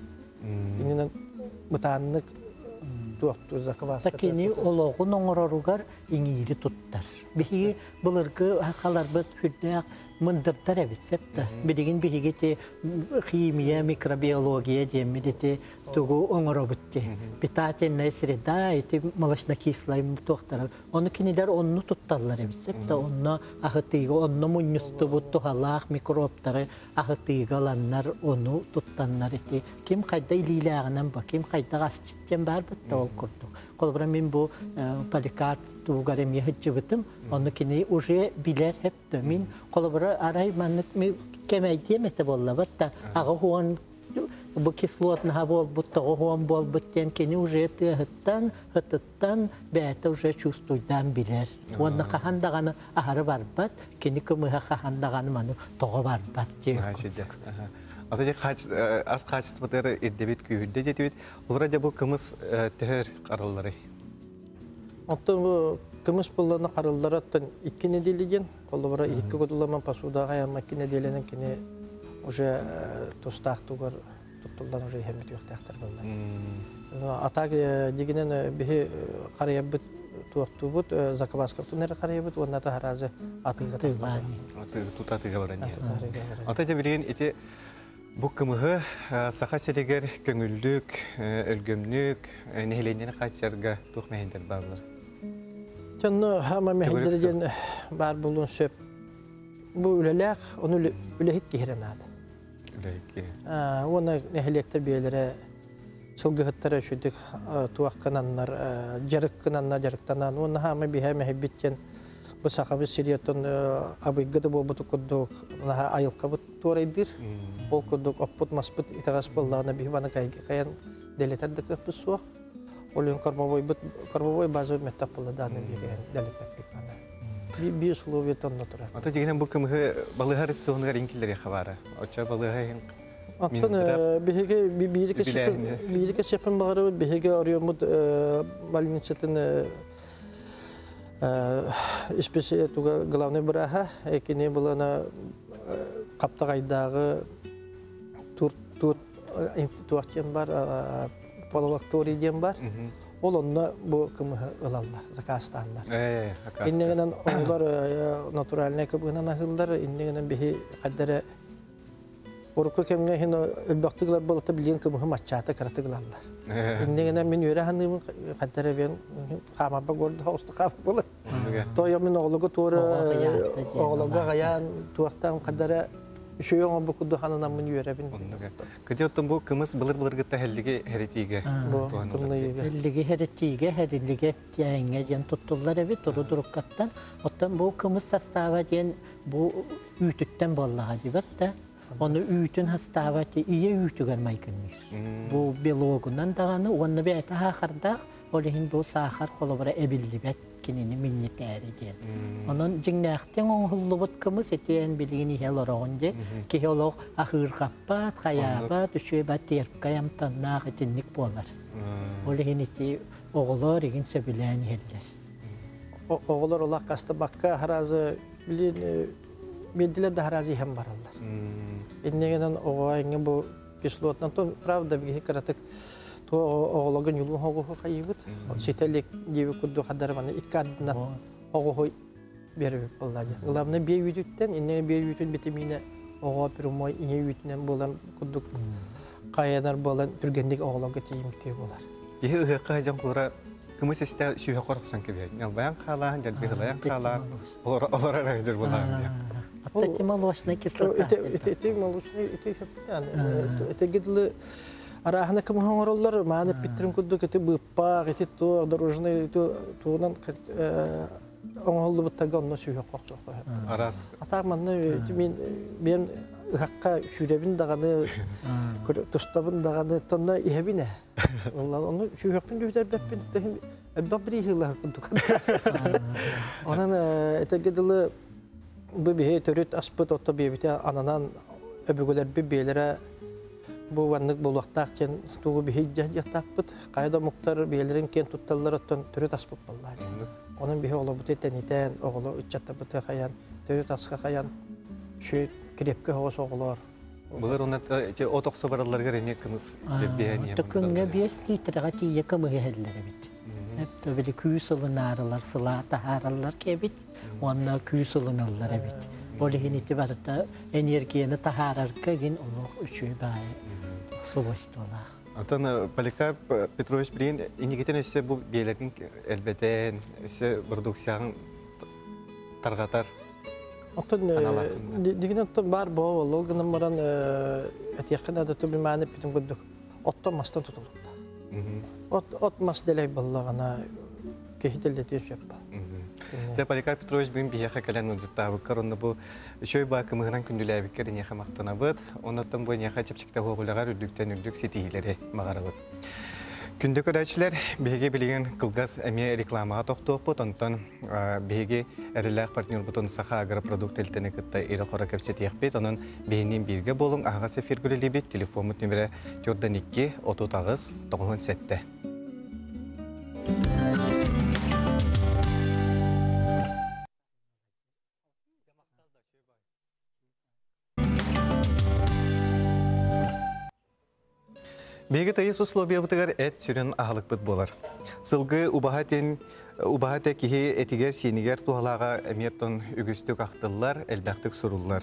Инене мытаннык туакту заквас.
Такини ологун оңороругар иңири туттар. Бихи былыргы хакалар бит хүддәк мындыртар эбитсепте. Бидигин бихигете химия, микробиология демидете тугу оңоробутте. Питательная среда эти молочно-кислый тоқтар. Оны кинилер онну тутталлар эбитсепте. Онну ахытыга, онну муннусту бутту халах микробтары ахытыга ланнар onu tuttanlar эти. Ким кайда илилягынан ба, ким кайда гасчиттен бар бутта ол курду. Колбра мен бу поликарп тугарем яхчыбытым. Onu kini уже билер hep min kolabora aray manlık mi kemeydiye mete bolla batta ağa huan bu kislotna ha bol butta huan bol butten kini уже hıttan bäte уже чувствуйдан билер. Onu kahandagаны ahары барбат kini kımıha kahandagаны manu toğa барбат diye.
Атаҗа аз качествотары эдебит күйүдде жетибит. Улар да бу кымыз төр караллары.
Оттон бу кымыз булларны караллараттан 2 неделеген, коллабара 2 годуламан пасудага ям 2 неделенен кини уже тустактугар туттулдан уже хемет юктактар булды. Атак дигенен бихи караябыт туактубут закабаскаптын нер караябыт онната харазы атыга тагбани.
Тутатыга барани. Атаҗа билген эти бу кымыгы саха серегер көңүлдүк, өлгөмлүк, нехеленен качарга тухмайдыр барлар.
Жанны хама мехендерген бар булун сөп. Бу үлелек, onu үлехит кихренады.
Үлехит.
Оны нехелектер биелере сылгыгыттары шүдік туаққананнар, жарықтанан, оны хама бихе мехеббеттен bu sakabı siriyatın abıgıda bu butu kuduk naha ayılka but tuaraydır. O kuduk apput masput itagas ballana bir bana kayan deleter de kıpı suak. Olun karmavoy bazı metapılı dana bir delepek bana. Bir условие тонна тұра.
Ата дегенен бұл кімгі балыға рационға ренкелері қабары. Отча балыға ең
Аттан бейірге сепін бағары бейірге орыйымыд больницетін іспесе туға главный бұраға, әкене бұлана қаптағайдағы туақтен бар, половакториден бар. Ол онна бұл кімі ылалар, закастанлар. Иннегенен оңлар натуральный кыбығынан ағылдар, иннегенен бейі қаддары Орукka kemge hin ölbaqtıglar bolata bilyen kımıhı maççata karatıglarlar. Innegene min yöre hanımın kaddere ben qamaba gordu hausta qab bolar. Toya min oğlugu toru oğluga gayan tuaqtan kaddere şoyong bu kudu hanana min yöre bin.
Kıcıttım bu kımız bılır gıtta helligi heretiğe.
Helligi heretiğe, helligi tiyenge diyen tuttular evi durukattan. Ottan bu kımız sastava diyen bu ütütten bollaha dibatta. Onu ütün hastavatı iyi ütüger maykınır. Bu biologundan dağını onu bir ete hakarda olihin bu sahar kolabara ebilli bet kinini minnet eridi. Onun cinnakten on hullubut kımız etiyen bilgini helorağınca ki helor ahır kappat, kayabat, düşübat terp kayam tannak etinlik bolar. Olihin eti oğullar egin söbülen heller.
Oğullar ola kastı bakka harazı bilin Medile de harazi hem varallar. İnnegenen oğayın bu kislotdan to pravda bir hikaratık to oğlagan yolun hoğu kayıbıt. Sitelik gibi kudu kadar bana ikadına hoğu berip bolladı. Glavne bir yütütten inne bir yütün bitimine oğa pirmoy inne yütünden bolan kudu kayanar bolan türgendik oğlaga tiyimte bolar.
Yehe kajan kura kımız iste şuya korksan gibi. Ya bayan kalan jadi bayan kalan orang raydır bolan.
Hatta молочная кислота.
Это молочный, это гидлы арахна кем хангороллар, маны питрим куддук, это быппак, это то дорожный, это тонан оңоллу буттарга онно сүйө кокчок.
Арас.
Ата манны мен хакка шүребин даганы, тустабын даганы тонна ихебине. Onu şühökten düzerdeppin tehim babri hılar kuduk. Onun etegidili bu bihe törüt aspıt otta bibite ananan öbügüler bibelere bu vanlık bulaktakken tuğu bihe jahjahtakpıt kayda muhtar bibelerin ken tuttallar ottan törüt aspıt ballar. Onun bihe ola bute teniten oğlu üccatta bute kayan törüt aska kayan şu krepke havas oğular.
Bunlar onlar o toksa baralarga rene kımız beğeniyor.
Takınga 5 litre tiye kımı helleri bit. Hep de böyle küy sılınarlar, sıla taharlar kebit. Onlar küy sılınarlar bit. Olihin itibarda enerjini tahararka gin onu üçü bay soğuştular.
Atan Polikar Petrovich Brin indiketen ise bu biyelerin elbette ise produksiyon targatar.
Otun digin otun bar bo olgun maran etiyakın adı bir mani pitin guduk. Ottan mastan tutulukta. Ot mas delay ballagana kehitelde yappa.
Ya Polikar Petrovich Brin biyaka kalan uzutta bu karonna bu şöy bakımından kündüle bikerin ya maktana bud. Ondan bu ya çapçıkta hoğulagar üdükten üdük setihileri mağarabud. Kündük ödəçlər BG bilgən qılğaz əmiyə reklamağa toxtuq bu tonton BG əriləq partnyor buton saxa agroprodukt eltəni qıtta iri xora kəpsetiyak bit onun beynin birgə bolun ağa sefir güleli bit telefonut nömrə 42 39 97. Беги тайыз условия бутыгар эт сүрен ахылык бут болар. Сылгы убахате кихи этигер синигер тухалага эмиеттон үгүстүк актыллар, элбактык суруллар.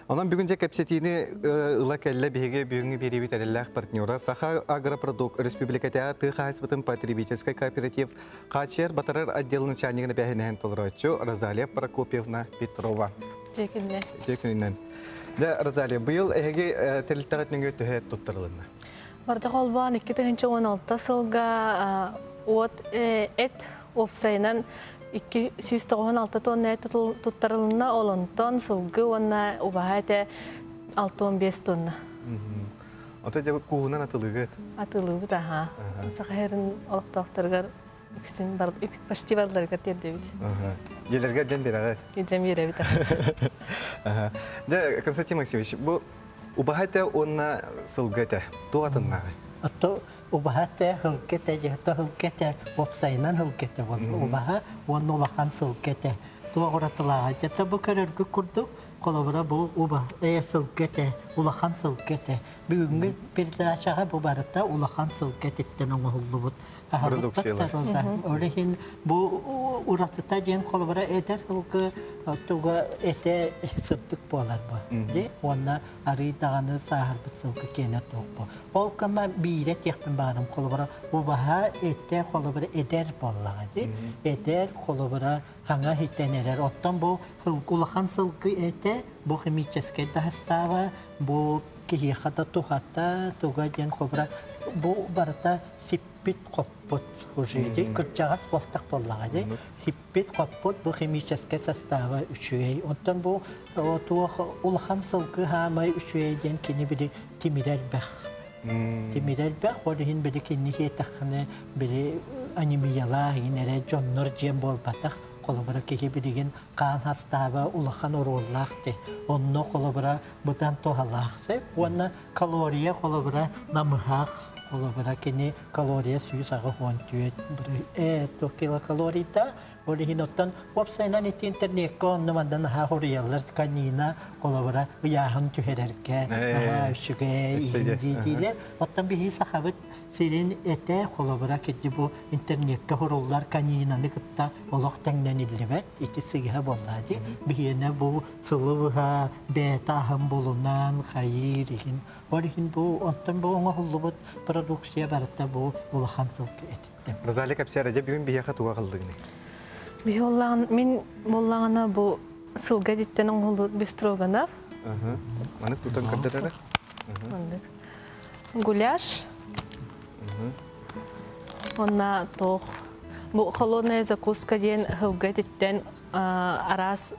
Онан бүгүнче кепсетини ыла келле беги бүгүнгү берибит эллах партнера Саха Агропродукт Республиката Тыхайсбытын потребительский кооператив Качер Батарар отделын чанигine бәһенен толрочу Розалия Прокопьевна Петрова. Текинен. Да Розалия, быйыл эге терилтагатның өтөһө туттырылына.
Бардық олбан 2016 сылға от эт опсайынан 296 тонна эт тұттарылына олынтон сылғы онна убахайты 6-15 тонна.
Ота жабы куғынан атылығы?
Атылығы да, ха. Сақайырын олықтақтырғар Иксин бар, почти барларга тердебит.
Елерге ден берәгә.
Идем йөрәбит.
Да, Константин Максимович, бу убахата онна сылгата. Туатыннагы.
Ото убахата хылкете жата хылкете вопсайнан хылкете бол. Убаха онно лахан сылкете. Туа горатылага жата бу көрөргө курдук. Колобра бу уба сылкете, улахан сылкете. Бүгүнгү передачага бу барата улахан сылкететтен оңоллубут. Олехин бу уратыта ден колобра этер хылкы туга эте сыптык болар бу. Де онна ары даганы сахар бит сылкы кене токпу. Ол кама бире текпин барым колобра убаха эте колобра эдер боллага де. Эдер колобра ханга хитенерер оттан бу улахан сылкы эте бу химический дастава бу кихата тухата туга ден колобра бу барата сиппит коппут хужеди кырчагас болтак боллага де хиппит коппут бу химический состава үчүй оттан бу туа улахан сылкы хамай үчүй ден кини бири тимирер бах тимирер бах олихин бири кини хетахны бири анемиялар инере жоннор жем болбатак колобра кеге билеген кан хастаба улахан ороллахты онно колобра бутан тохалахсы онна калория колобра намхах колобра кене калория сүйсагы хонтует бир 2 килокалорийда олихиноттан вебсайнан интернет конно мандан хаориялар канина колобра яхан түһерерке шүгэ индидиле оттан бихи сахабыт сирин эте колобра кеди бу интернетке хороллар канинаны кытта олоктаңдан иллебет итисиге боллади бихине бу сылыбыга бетахым болунан хайырин олихин бу оттан бу оңоллубут продукция барта бу улахан сылкы этиттем
Розалия Капсиярда бүгүн бияка туга кылдыгны.
Бихоллаган мен боллагана бу сылга диттен оңолу бистроганов.
Маны тутан каддырара.
Гуляш. Онна тох. Бу холодная закуска ден хылга диттен арас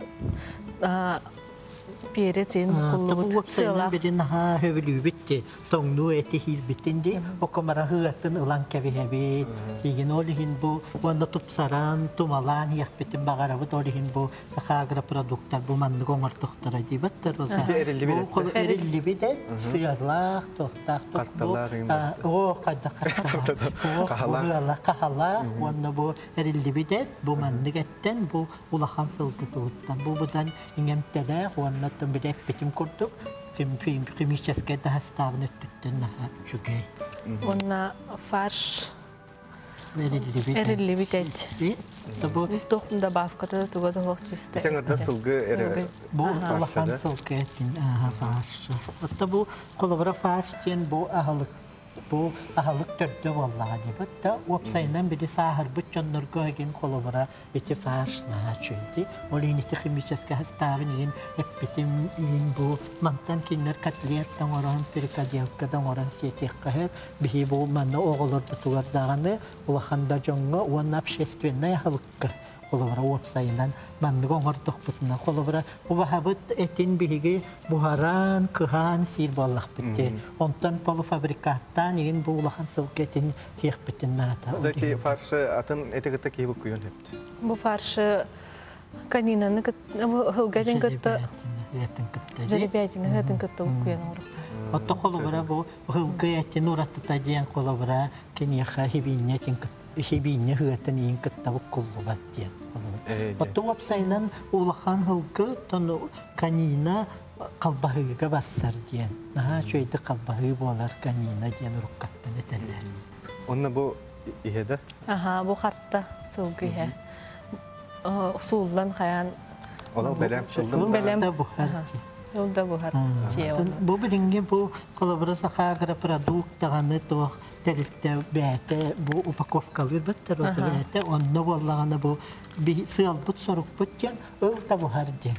перецин куллубут сыла.
Бидин ха хөвлү битти. Тоңну эти хил биттинди. Окомара хыаттын ылан кебеби. Иген олихин бу ванда тупсаран, тумалан яхпитин багарабыт олихин бу сахагра продукттар бу манны гоңортуктара дибаттар болса. Бу эрилли биде сыялах тохтак бу. О кайда карталар. Кахалах ванда бу эрилли биде бу манны геттен бу улахан сылкы туттан. Бу будан иңемтеле ванда тумбидек битим курдук. Химический доставный туттен чугей.
Онна фарш
Эрилли
битет.
Табу
Тохм добавката туга да чисте.
Теңдә сылгы эре.
бу улахан сылкетин фарш. Табу колобра фарш тен бу ахалык төрдө боллага дебатта вебсайнан бири сахар бутчоннор көген колобра эти фарш на чөйди. Олинити химический составын ин эппитим ин бу мантан кинер котлеттан оран перикадиялкадан оран сетеккә бихи бу манна оголор бутугардаганы улаханда жоңго уан общественная халыкка колобра вебсайнан манны гоңортук бутуна колобра убахабыт этин биһиги бухаран кыхан сир боллак битти онтон полуфабрикаттан ин булахан сылкетин хек битин ната
Дәки фаршы атын этегетте кебек куйон хепти.
Бу фаршы канинаны хылгаден кытта жеребятин хатын кытта куян орып.
отто колобра бу хылгетин уратта диен колобра кенеха хибиннетин хибинне хыатын ин кытта бу куллубат диен отто вебсайнан улахан хылгы тону канина қалбағыға бассар диен. Наға чөйді қалбағы болар канина диен ұрыққаттан етелер.
Онна бу иһеде?
Аха, бу қартта сылгы иһе. Суулдан қаян.
Ола бәлем шылдым.
Бәлем.
Жылда бұхар тие. Бу билинге бу колобра сахагра продуктаганы тоқ тәрифте бәте бу упаковкалар баттар бәте онно боллаганы бу би сыал бут сорук буттен ылта бұхар ден.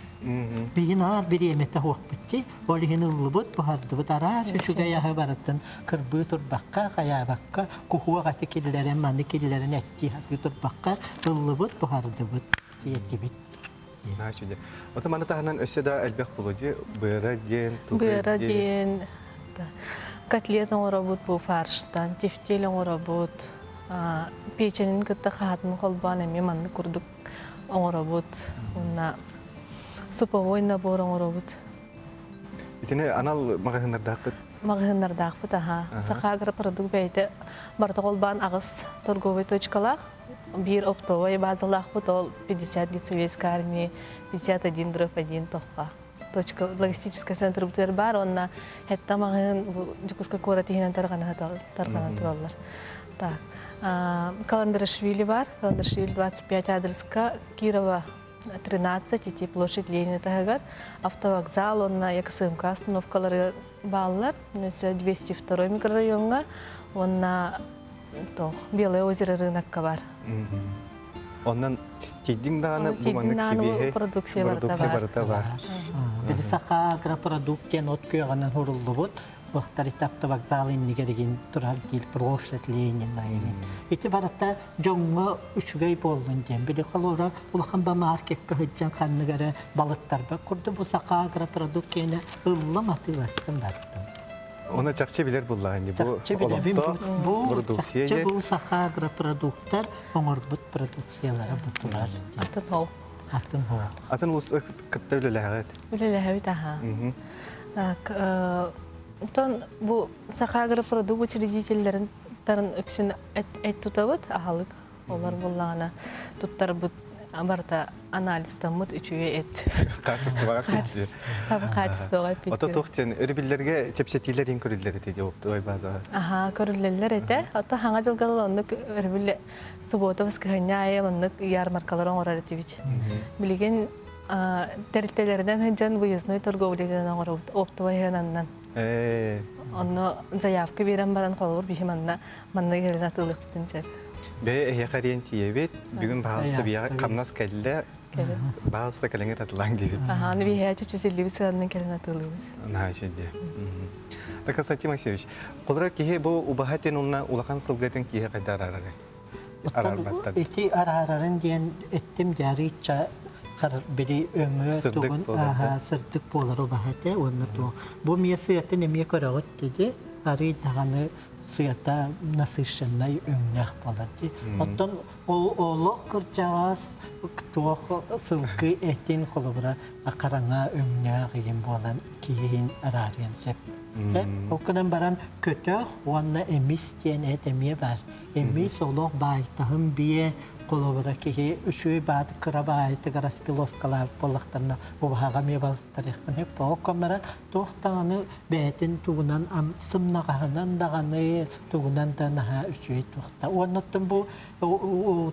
Бигинар биремете хоқ бутти, олигин ылбут бұхарды бут арас үшүгә яһы бараттан кырбы турбакка каябакка кухуа гаты килләрен маны килләрен әтти хаты турбакка ылбут бұхарды бут тиети бит.
Начуде. Ота мана таханан өсседа әлбәк булуди, быра ден,
быра ден. Котлетан работ бу фарштан, тефтелен работ. Печенин кытта хатын колбан эми манны курдук оңоробут. Уна суповой набор оңоробут.
Итине анал магазиннардагы
Магазиннардагы таха. Сахагра продукт бейте барта колбан агыс торговый точкалар. Бир оптовый базалах бутол 50 лицевейская армия, 51 дробь 1 тохка. Точка логистический центр бутер бар, онна хетта магазин жукуска коратихинен таргана тураллар. Так. Календаршвили бар, Календаршвили 25 адреска, Кирова 13, ити площадь Ленина тагагар, автовокзал, онна яксымка остановкалары баллар, 202 микрорайонга, онна Белое озеро рынокка бар.
Оннан тиддин даганы бу маннык сибиһи
продукция
барыта бар.
Били сака агропродуктен от күйганан хуруллубут. Вақтарит автовокзал иннигерген турар дил площадь Ленина айнин. Ити барата жоңго үчүгөй болдун дем. Били калора улахан ба маркетке хыджан канныгары балыттарба курду бу сака агропродуктени ыллам атыластын баттым.
Ona çakçı bilir bunlar hani bu produksiye.
Bu saha agro-produktlar, oңорбут продукциялары бутулар. Атын хо.
Атын ус кытта үлеләгәт.
Үлеләгәт аха. Тон бу saha agro-продукт учредительләрен тарын өксен әйт тутабыт ахалык. Олар буллагана туттар бут барта анализдан мут үчүгө эт.
Качествога кетти.
Качествога кетти.
Ата токтен өрбиллерге чепчетилер ин көрүллөр эти жоопту ой база.
Аха, көрүллөр эте. Ата хаңа жылгалы оннук өрбилле суббота воскресенье оннук ярмаркалар оңорар этибит. Билген терителерден хыжан выездной торговляден оңорор оптовайганнан. Онно заявка берем баран колор бихиманна манна келен атылыктын жер.
Бе яхарентие бит бүгүн баасы бия камнас келле. Баасы келеңе татылан дибит.
Аха, аны бия чүчүсүлүбү саанын келен атылыбыз.
Нашиде. Так Константин Максимович, колора кихе бу убахатен унна улахан сылгатын кихе кайдарары. Арарбаттар.
Эти арарарын ден эттим жарыча бери өңө тугун сырдык болор убахате онна то. Бу миесетен эме көрөгөт деди. Ари даганы сыята насыщенный өңнях боларди. Оттон олок кырчагас туох сылкы этин колобра акараңа өңнях еген болан кийин арарен сеп. Ол кынан баран көтөх онна эмис тен этемие бар. Эмис олок байтахым бие колобра кихи үчүй бат кырабайты распиловкалар болактарна убага мебалттар якын хеп окомара тохтаны бетин тугунан ам сымнаганан даганы тугунан танаха үчүй тохта оннотун бу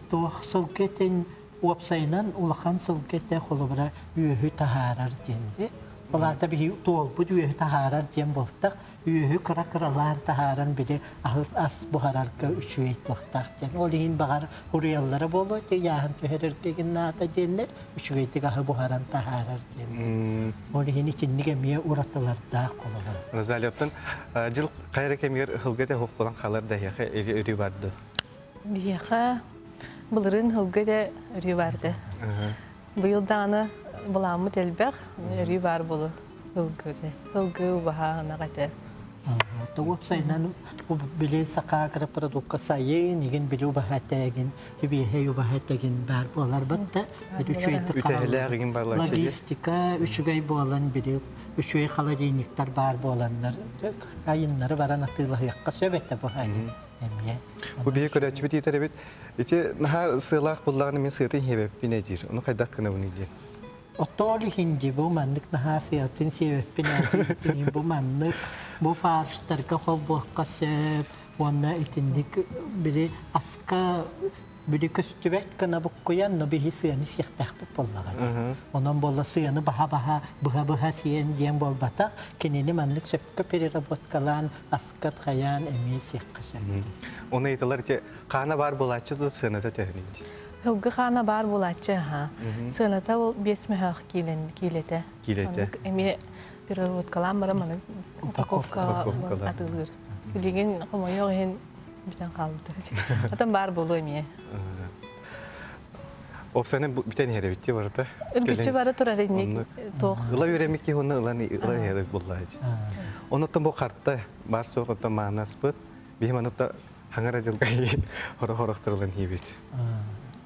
тох сылкетин уапсайнан улахан сылкете колобра үйү тахарар денди. Оларда би тол бу үйү тахарар ден болтак үйү кыракыралар тахаран бири ас бухарарга үчүй тохтак ден. Олин багар хурияллары болду те яхан төһөрөрдөгүн ната деннер үчүй тегахы бухаран тахарар ден. Олин ичинниге мие ураталарда кололар.
Разалиптан жыл кайра кемгер хылгете хок болан халар да яха өрү барды.
Бияха булырын хылгете өрү барды. Быйыл даны буламы телбек өрү бар болу. Хылгы баха нагате.
Тугуп сайнан биле сака агропродукка сайын неген биле бахатагин бибе бахатагин бар болар батта
үтәләргин барлар
логистика үчүгәй болан биле үчүгәй холодильниктар бар боланнар айыннары баран атыла якка сөбәттә бу хәле эмне
бу бие көрәчү бит итеребит ите наха сылак буллагын мен сытын хебеп бинежир уну кайда кына буны ди
Отоли хинди бу мандык нахасиятын себеппен бу мандык бу фарштарга холбокка сеп онна итиндик бири аска бири көстүбек кана буккуян но бихи сыяны сыяктак боллаган. Онон болла сыяны баха быха сыян дем болбата кенени мандык сөпкө переработкалан аскат хаян эми сыякка септи.
Оны айталар те кана бар болачы да сыяны да төгүнүн.
Хылгы хана бар булачы ха. Сыната ол 5 мехах килете. Эми переработкалан бара маны упаковка атылыр. Билген комойо ген битен калды. Атан бар болу эми.
Опсаны битен хере битти барда.
Битти бара турар эни тох.
Ыла юремикки онна ыланы ыла хере боллай. Онотон бу картта бар соғытта манаспыт. Бихиманытта хаңара жылгай хорохорохтырылан хибит.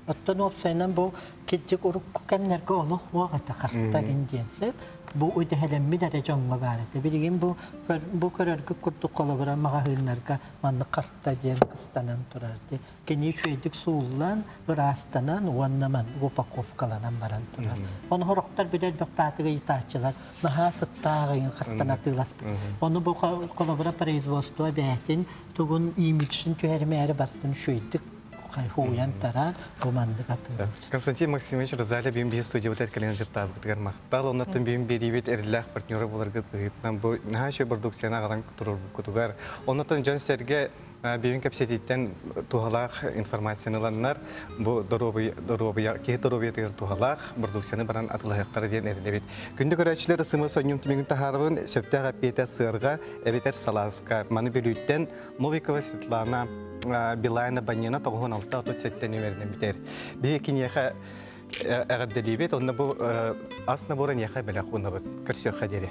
Оттон опсайнан бу китчик урукку кемнерге олох вагата харта генденсе бу өйдәһәләмми дәрәҗәңгә барыты. Билген бу көрәргә курту калабыра магазиннарга манны картта дигән кыстанан турарды. Кени шуйдык суулан растанан уаннаман упаковкаланан баран турар. Оны хороктар бидер бак патыга итачылар наха сыттагы картана тылас. Оны бу калабыра производство бәтин тугун имиджин төһәрмәре бартын шуйдык хуян таран команды катты.
Константин Максимович разали бим би студия вот это життап гар мактал оннан бим берибет эрлах партнеры буларга тыгытнан бу нахашы продукцияна галан турur кутугар. Оннан жанстерге бим капсетиттен тухалах информацияланнар бу доробия ке доробия тер тухалах продукцияны баран атылаяктар дигән эрде бит. Күндә көрәчләр ысымы соньюм тимеген тахарбын сөптәгә пета сырга эветер саласка маны билүттен Новикова Светлана Билайна Банина тогон алта тут сеттен верден битер. Би кинеха агадделибет онда бу асна боран яха белә куна бит. Кирсә хадире.